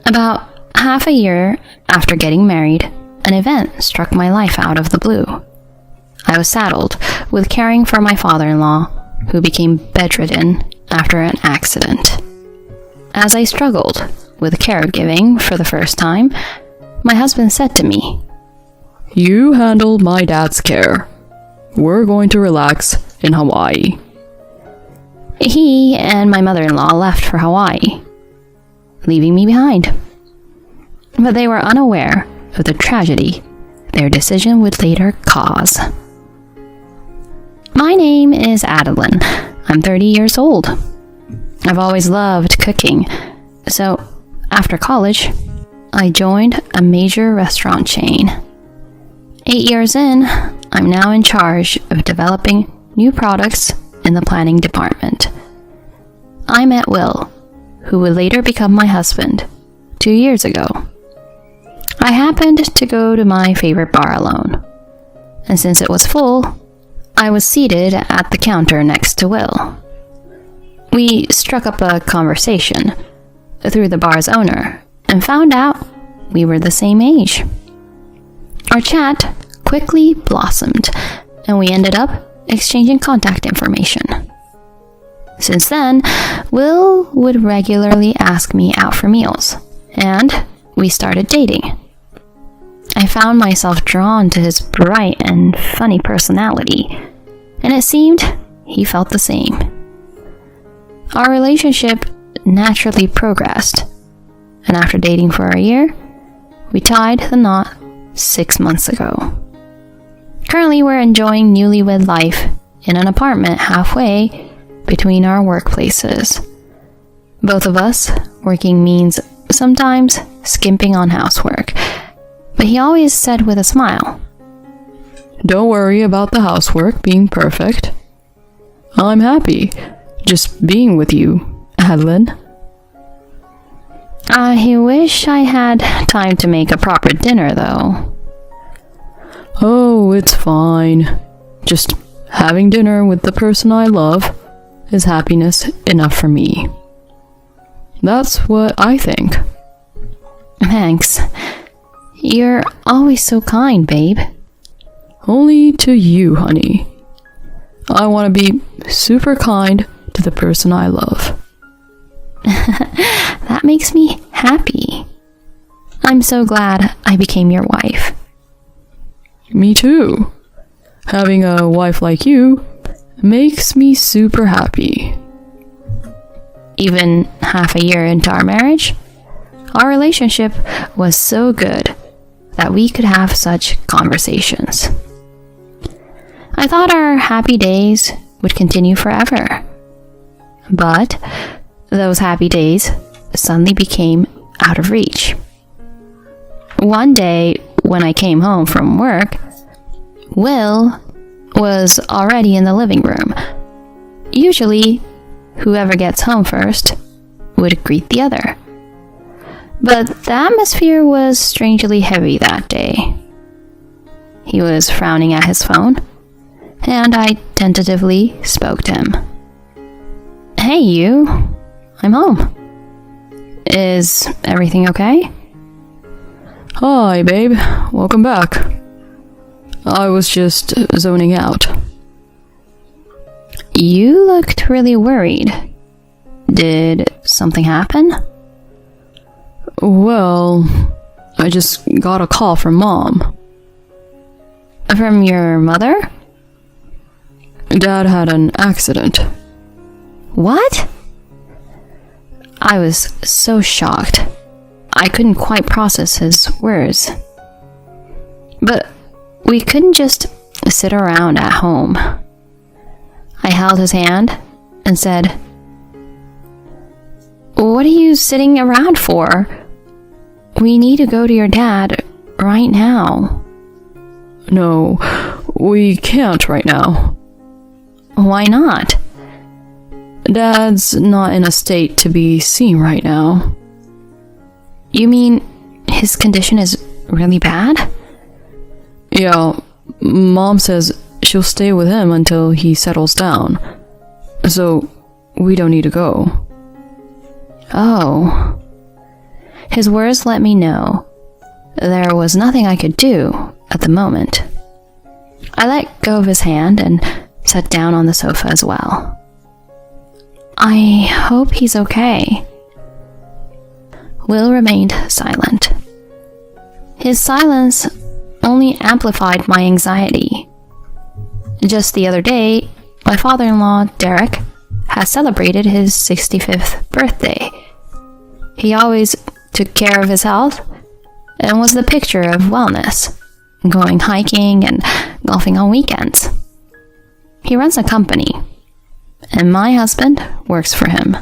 About half a year after getting married, an event struck my life out of the blue. I was saddled with caring for my father-in-law, who became bedridden after an accident. As I struggled with caregiving for the first time, my husband said to me, "You handled my dad's care. We're going to relax in Hawaii." He and my mother-in-law left for Hawaii, leaving me behind. But they were unaware of the tragedy their decision would later cause. My name is Adeline. I'm 30 years old. I've always loved cooking, so after college, I joined a major restaurant chain. 8 years in, I'm now in charge of developing new products in the planning department. I met Will, who would later become my husband, 2 years ago. I happened to go to my favorite bar alone, and since it was full, I was seated at the counter next to Will. We struck up a conversation through the bar's owner and found out we were the same age. Our chat quickly blossomed, and we ended up exchanging contact information. Since then, Will would regularly ask me out for meals, and we started dating. I found myself drawn to his bright and funny personality, and it seemed he felt the same. Our relationship naturally progressed, and after dating for a year, we tied the knot 6 months ago. Currently, we're enjoying newlywed life in an apartment halfway between our workplaces. Both of us working means sometimes skimping on housework, but he always said with a smile, "Don't worry about the housework being perfect. I'm happy just being with you, Adeline." I wish I had time to make a proper dinner, though. "Oh, it's fine. Just having dinner with the person I love is happiness enough for me. That's what I think." Thanks. You're always so kind, babe. Only to you, honey. I want to be super kind to the person I love. That makes me happy. I'm so glad I became your wife. Me too. Having a wife like you makes me super happy. Even half a year into our marriage, our relationship was so good that we could have such conversations. I thought our happy days would continue forever. But those happy days suddenly became out of reach. One day, when I came home from work, Will was already in the living room. Usually, whoever gets home first would greet the other. But the atmosphere was strangely heavy that day. He was frowning at his phone, and I tentatively spoke to him. "Hey, you. I'm home. Is everything okay?" "Hi, babe. Welcome back. I was just zoning out." You looked really worried. Did something happen? "Well, I just got a call from Mom. From your mother? Dad had an accident." What? I was so shocked. I couldn't quite process his words. But we couldn't just sit around at home. I held his hand and said, "What are you sitting around for? We need to go to your dad right now." "No, we can't right now." "Why not?" "Dad's not in a state to be seen right now." You mean his condition is really bad? "Yeah, Mom says she'll stay with him until he settles down. So we don't need to go." Oh. his words let me know there was nothing I could do at the moment. I let go of his hand and sat down on the sofa as well. I hope he's okay. Will remained silent. His silence only amplified my anxiety. Just the other day, my father-in-law, Derek, has celebrated his 65th birthday. He always took care of his health and was the picture of wellness, going hiking and golfing on weekends. He runs a company, and my husband works for him.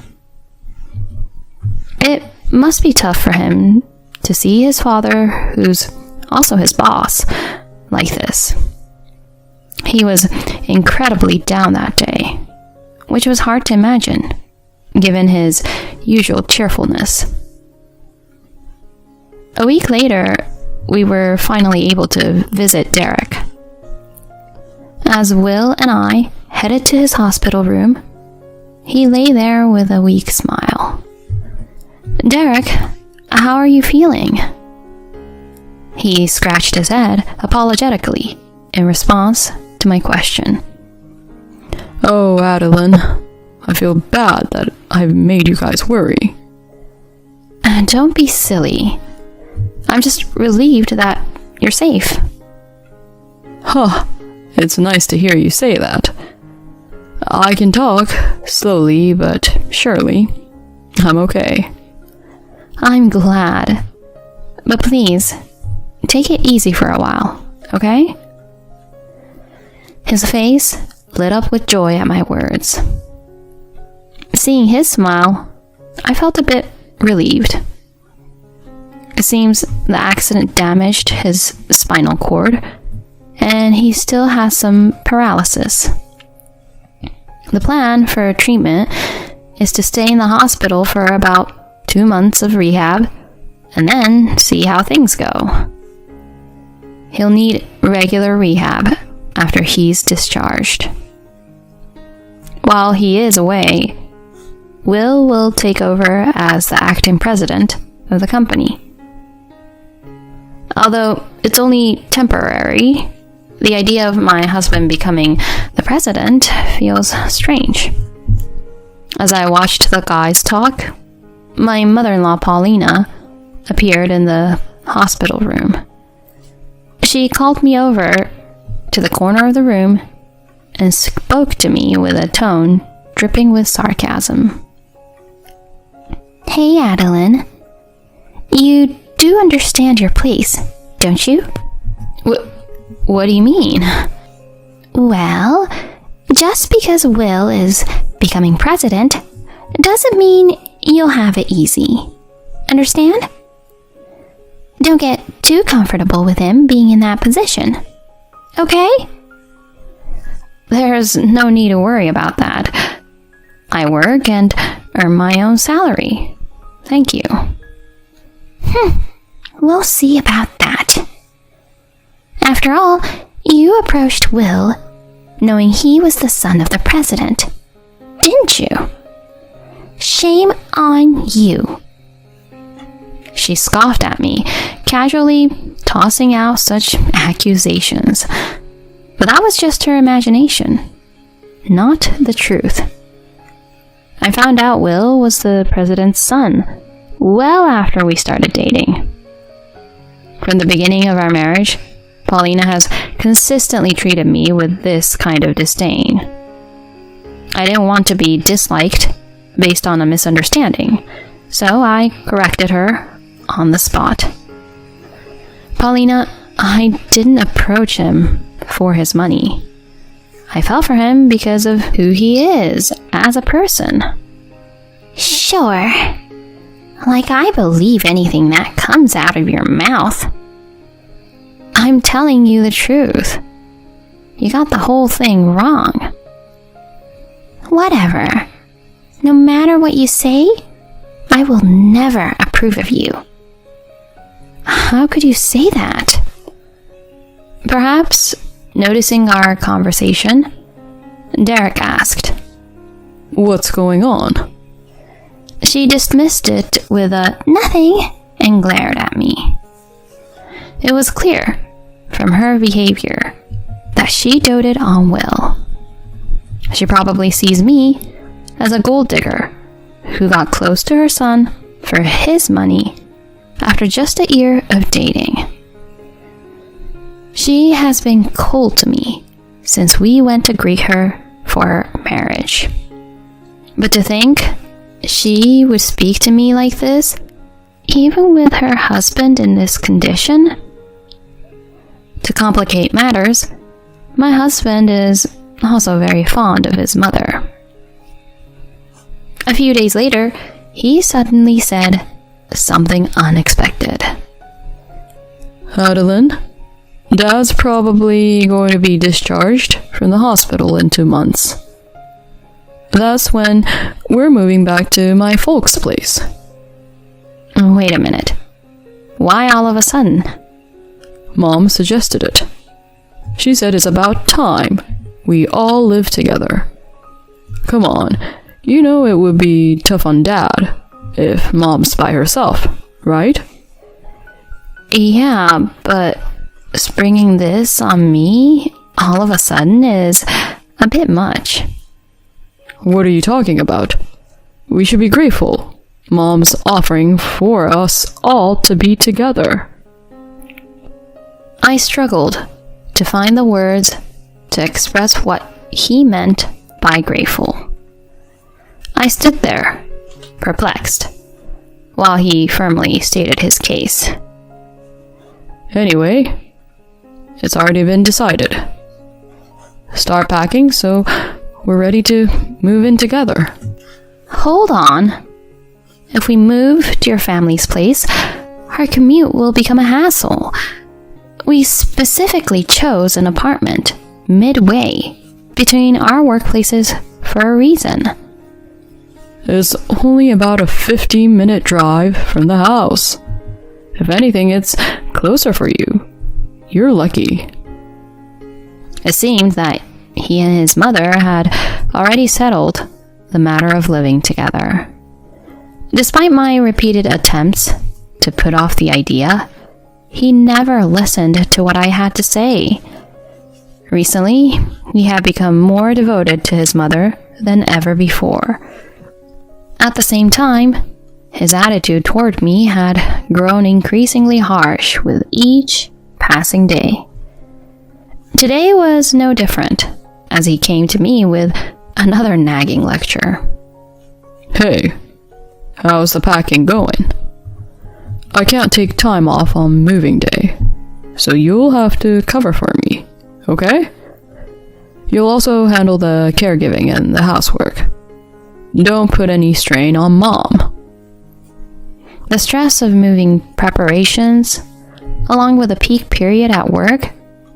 It must be tough for him to see his father, who's also his boss, like this. He was incredibly down that day, which was hard to imagine, given his usual cheerfulness. A week later, we were finally able to visit Derek. As Will and I headed to his hospital room, he lay there with a weak smile. "Derek, how are you feeling?" He scratched his head apologetically in response to my question. Oh, Adeline, I feel bad that I've made you guys worry. Don't be silly. I'm just relieved that you're safe. Huh, it's nice to hear you say that. I can talk, slowly but surely. I'm okay. I'm glad. But please, take it easy for a while, okay? His face lit up with joy at my words. Seeing his smile, I felt a bit relieved. It seems the accident damaged his spinal cord, and he still has some paralysis. The plan for treatment is to stay in the hospital for about 2 months of rehab, and then see how things go. He'll need regular rehab after he's discharged. While he is away, Will take over as the acting president of the company. Although it's only temporary, the idea of my husband becoming the president feels strange. As I watched the guys talk, my mother-in-law Paulina appeared in the hospital room. She called me over to the corner of the room and spoke to me with a tone dripping with sarcasm. "Hey, Adeline. You do understand your place, don't you?" What do you mean? "Well, just because Will is becoming president doesn't mean you'll have it easy. Understand? Don't get too comfortable with him being in that position. Okay?" "There's no need to worry about that. I work and earn my own salary. Thank you." We'll see about that. After all, you approached Will knowing he was the son of the president, didn't you? Shame on you. She scoffed at me, casually tossing out such accusations. But that was just her imagination, not the truth. I found out Will was the president's son well after we started dating. From the beginning of our marriage, Paulina has consistently treated me with this kind of disdain. I didn't want to be disliked based on a misunderstanding, so I corrected her on the spot. "Paulina, I didn't approach him for his money. I fell for him because of who he is as a person." "Sure. Like I believe anything that comes out of your mouth." "I'm telling you the truth. You got the whole thing wrong." "Whatever. No matter what you say, I will never approve of you." "How could you say that?" Perhaps noticing our conversation, Derek asked, What's going on? She dismissed it with a "nothing" and glared at me. It was clear from her behavior that she doted on Will. She probably sees me as a gold digger who got close to her son for his money after just a year of dating. She has been cold to me since we went to greet her for marriage. But to think she would speak to me like this, even with her husband in this condition? To complicate matters, my husband is also very fond of his mother. A few days later, he suddenly said something unexpected. Adeline, Dad's probably going to be discharged from the hospital in 2 months. That's when we're moving back to my folks' place. Wait a minute. Why all of a sudden? Mom suggested it. She said it's about time we all live together. Come on, you know it would be tough on Dad if Mom's by herself, right? Yeah, but springing this on me all of a sudden is a bit much. What are you talking about? We should be grateful. Mom's offering for us all to be together. I struggled to find the words to express what he meant by grateful. I stood there, perplexed, while he firmly stated his case. Anyway, it's already been decided. Start packing so we're ready to move in together. Hold on. If we move to your family's place, our commute will become a hassle. We specifically chose an apartment midway between our workplaces for a reason. It's only about a 15-minute drive from the house. If anything, it's closer for you. You're lucky. It seemed that he and his mother had already settled the matter of living together. Despite my repeated attempts to put off the idea, he never listened to what I had to say. Recently, he had become more devoted to his mother than ever before. At the same time, his attitude toward me had grown increasingly harsh with each passing day. Today was no different, as he came to me with another nagging lecture. Hey, how's the packing going? I can't take time off on moving day, so you'll have to cover for me, okay? You'll also handle the caregiving and the housework. Don't put any strain on Mom. The stress of moving preparations, along with a peak period at work,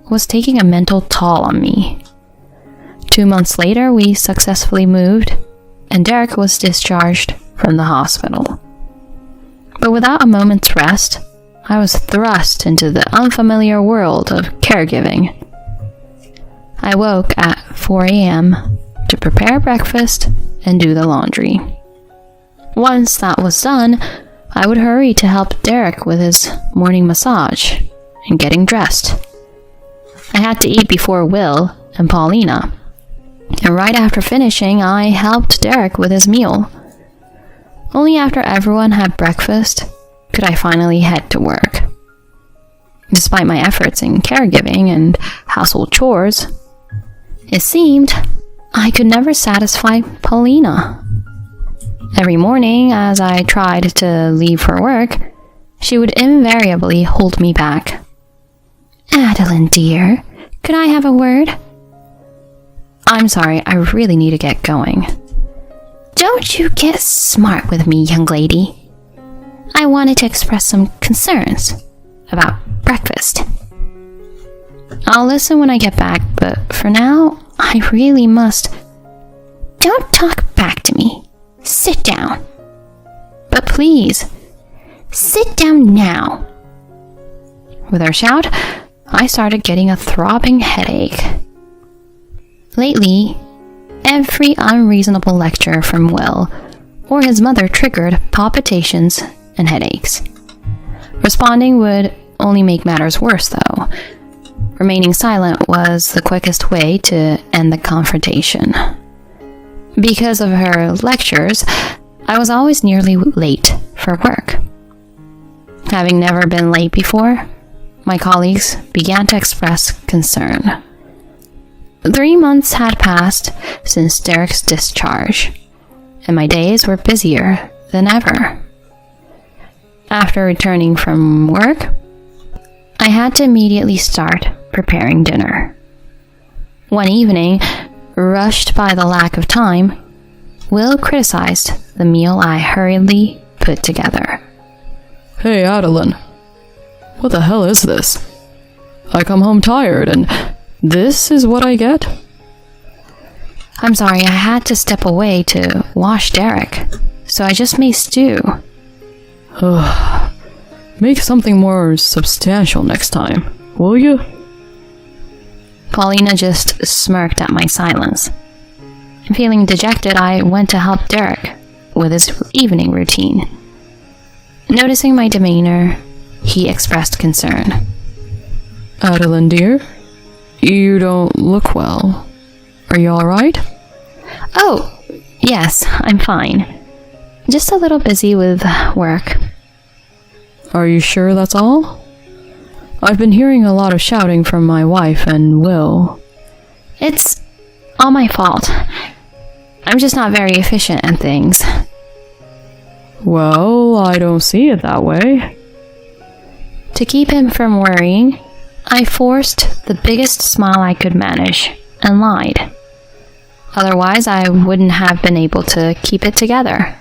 was taking a mental toll on me. 2 months later, we successfully moved, and Derek was discharged from the hospital. But without a moment's rest, I was thrust into the unfamiliar world of caregiving. I woke at 4 a.m. to prepare breakfast and do the laundry. Once that was done, I would hurry to help Derek with his morning massage and getting dressed. I had to eat before Will and Paulina, and right after finishing, I helped Derek with his meal. Only after everyone had breakfast could I finally head to work. Despite my efforts in caregiving and household chores, it seemed I could never satisfy Paulina. Every morning, as I tried to leave for work, she would invariably hold me back. Adeline, dear, could I have a word? I'm sorry, I really need to get going. Don't you get smart with me, young lady. I wanted to express some concerns about breakfast. I'll listen when I get back, but for now, I really must. Don't talk back to me. Sit down. But please, sit down now. With her shout, I started getting a throbbing headache. Lately, every unreasonable lecture from Will or his mother triggered palpitations and headaches. Responding would only make matters worse, though. Remaining silent was the quickest way to end the confrontation. Because of her lectures, I was always nearly late for work. Having never been late before, my colleagues began to express concern. 3 months had passed since Derek's discharge, and my days were busier than ever. After returning from work, I had to immediately start preparing dinner. One evening, rushed by the lack of time, Will criticized the meal I hurriedly put together. Hey, Adeline. What the hell is this? I come home tired, and this is what I get? I'm sorry, I had to step away to wash Derek, so I just made stew. Make something more substantial next time, will you? Paulina just smirked at my silence. Feeling dejected, I went to help Derek with his evening routine. Noticing my demeanor, he expressed concern. Adeline, dear, you don't look well. Are you alright? Oh, yes, I'm fine. Just a little busy with work. Are you sure that's all? I've been hearing a lot of shouting from my wife and Will. It's all my fault. I'm just not very efficient at things. Well, I don't see it that way. To keep him from worrying, I forced the biggest smile I could manage and lied. Otherwise, I wouldn't have been able to keep it together.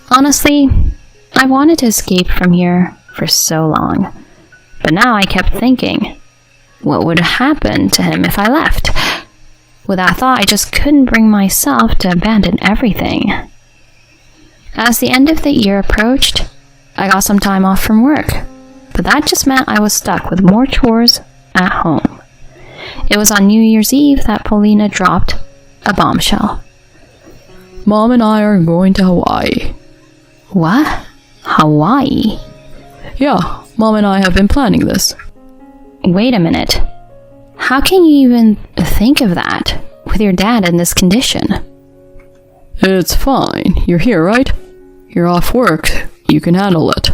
Honestly, I wanted to escape from here for so long. But now I kept thinking, what would happen to him if I left? With that thought, I just couldn't bring myself to abandon everything. As the end of the year approached, I got some time off from work, but that just meant I was stuck with more chores at home. It was on New Year's Eve that Paulina dropped a bombshell. Mom and I are going to Hawaii. What? Hawaii? Yeah, Mom and I have been planning this. Wait a minute. How can you even think of that with your dad in this condition? It's fine. You're here, right? You're off work. You can handle it.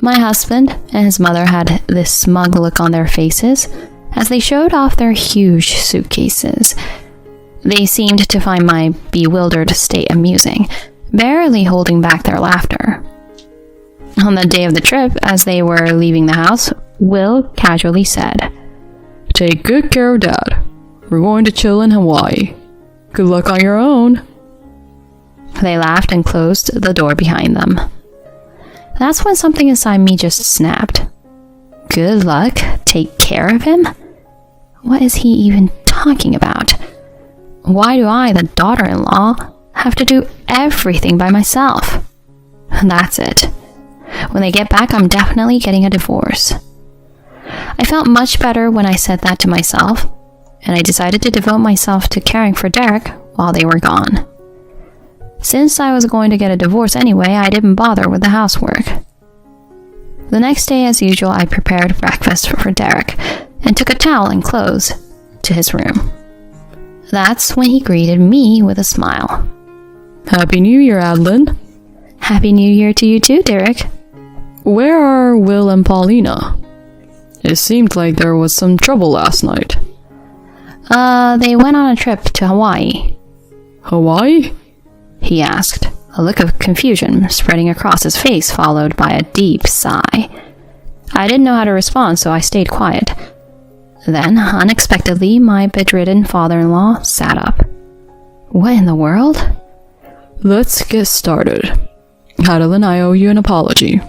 My husband and his mother had this smug look on their faces as they showed off their huge suitcases. They seemed to find my bewildered state amusing, barely holding back their laughter. On the day of the trip, as they were leaving the house, Will casually said, Take good care of Dad. We're going to chill in Hawaii. Good luck on your own. They laughed and closed the door behind them. That's when something inside me just snapped. Good luck? Take care of him? What is he even talking about? Why do I, the daughter-in-law, have to do everything by myself? That's it. When they get back, I'm definitely getting a divorce. I felt much better when I said that to myself, and I decided to devote myself to caring for Derek while they were gone. Since I was going to get a divorce anyway, I didn't bother with the housework. The next day, as usual, I prepared breakfast for Derek and took a towel and clothes to his room. That's when he greeted me with a smile. Happy New Year, Adeline. Happy New Year to you too, Derek. Where are Will and Paulina? It seemed like there was some trouble last night. They went on a trip to Hawaii. Hawaii? He asked, a look of confusion spreading across his face, followed by a deep sigh. I didn't know how to respond, so I stayed quiet. Then, unexpectedly, my bedridden father-in-law sat up. What in the world? Let's get started. Adeline, I owe you an apology.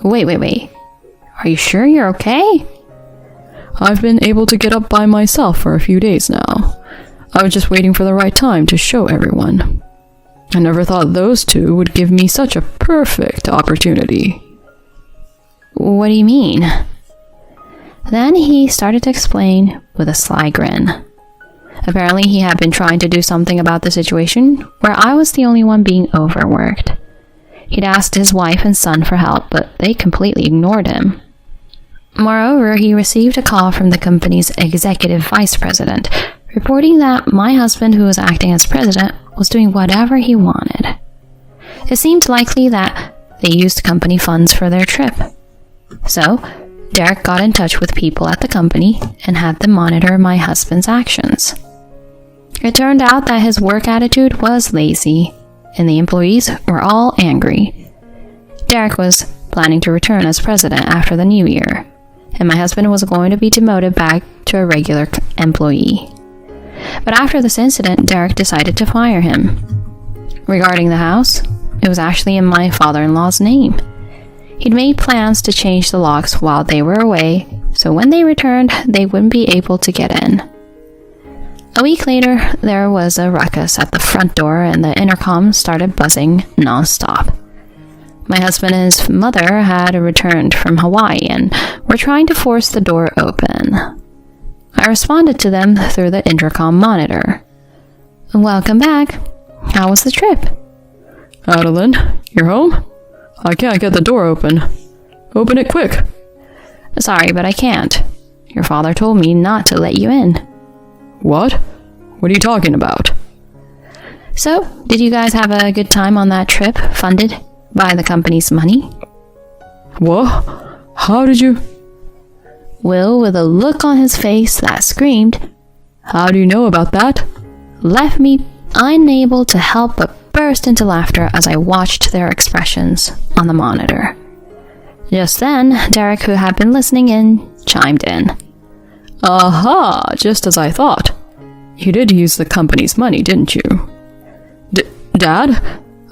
Wait. Are you sure you're okay? I've been able to get up by myself for a few days now. I was just waiting for the right time to show everyone. I never thought those two would give me such a perfect opportunity. What do you mean? Then he started to explain with a sly grin. Apparently he had been trying to do something about the situation where I was the only one being overworked. He'd asked his wife and son for help, but they completely ignored him. Moreover, he received a call from the company's executive vice president, reporting that my husband, who was acting as president, was doing whatever he wanted. It seemed likely that they used company funds for their trip. So, Derek got in touch with people at the company and had them monitor my husband's actions. It turned out that his work attitude was lazy, and the employees were all angry. Derek was planning to return as president after the new year, and my husband was going to be demoted back to a regular employee. But after this incident, Derek decided to fire him. Regarding the house, it was actually in my father-in-law's name. He'd made plans to change the locks while they were away, so when they returned, they wouldn't be able to get in. A week later, there was a ruckus at the front door and the intercom started buzzing non-stop. My husband and his mother had returned from Hawaii and were trying to force the door open. I responded to them through the intercom monitor. "Welcome back. How was the trip?" Adeline, you're home? I can't get the door open. Open it quick. "Sorry, but I can't. Your father told me not to let you in." What? What are you talking about? "So, did you guys have a good time on that trip funded by the company's money?" What? How did you... Will, with a look on his face that screamed, How do you know about that? left me unable to help but burst into laughter as I watched their expressions on the monitor. Just then, Derek, who had been listening in, chimed in. Aha, just as I thought. You did use the company's money, didn't you? Dad?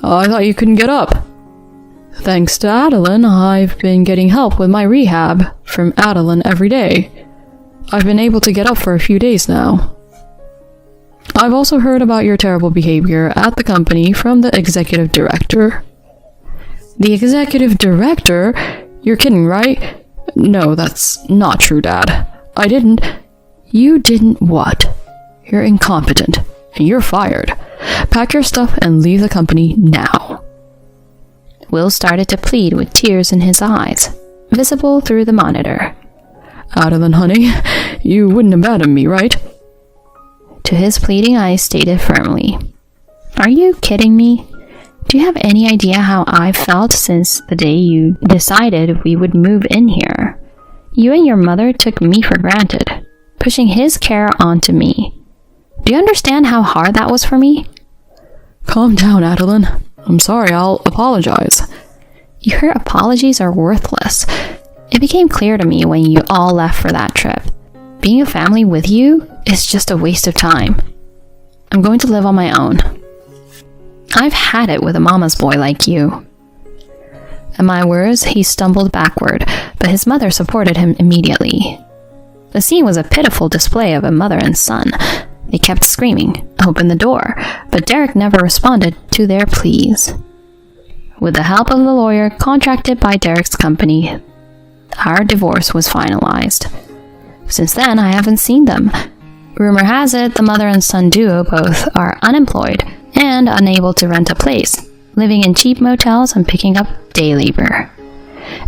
I thought you couldn't get up. Thanks to Adeline, I've been getting help with my rehab from Adeline every day. I've been able to get up for a few days now. I've also heard about your terrible behavior at the company from the executive director. The executive director? You're kidding, right? No, that's not true, Dad. I didn't. You didn't what? You're incompetent, and you're fired. Pack your stuff and leave the company now. Will started to plead with tears in his eyes, visible through the monitor. Adeline, honey, you wouldn't abandon me, right? To his pleading, I stated firmly, "Are you kidding me? Do you have any idea how I've felt since the day you decided we would move in here? You and your mother took me for granted, pushing his care onto me. Do you understand how hard that was for me?" Calm down, Adeline. I'm sorry, I'll apologize. Your apologies are worthless. It became clear to me when you all left for that trip. Being a family with you is just a waste of time. I'm going to live on my own. I've had it with a mama's boy like you. At my words, he stumbled backward, but his mother supported him immediately. The scene was a pitiful display of a mother and son. They kept screaming, "Open the door," but Derek never responded to their pleas. With the help of the lawyer contracted by Derek's company, our divorce was finalized. Since then, I haven't seen them. Rumor has it the mother and son duo both are unemployed and unable to rent a place, living in cheap motels and picking up day labor.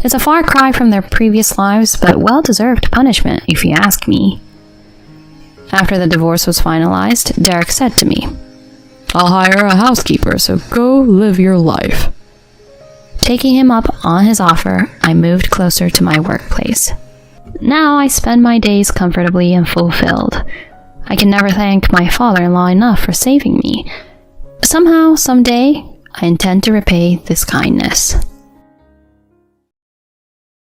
It's a far cry from their previous lives, but well-deserved punishment, if you ask me. After the divorce was finalized, Derek said to me, I'll hire a housekeeper, so go live your life. Taking him up on his offer, I moved closer to my workplace. Now I spend my days comfortably and fulfilled. I can never thank my father-in-law enough for saving me. Somehow, someday, I intend to repay this kindness.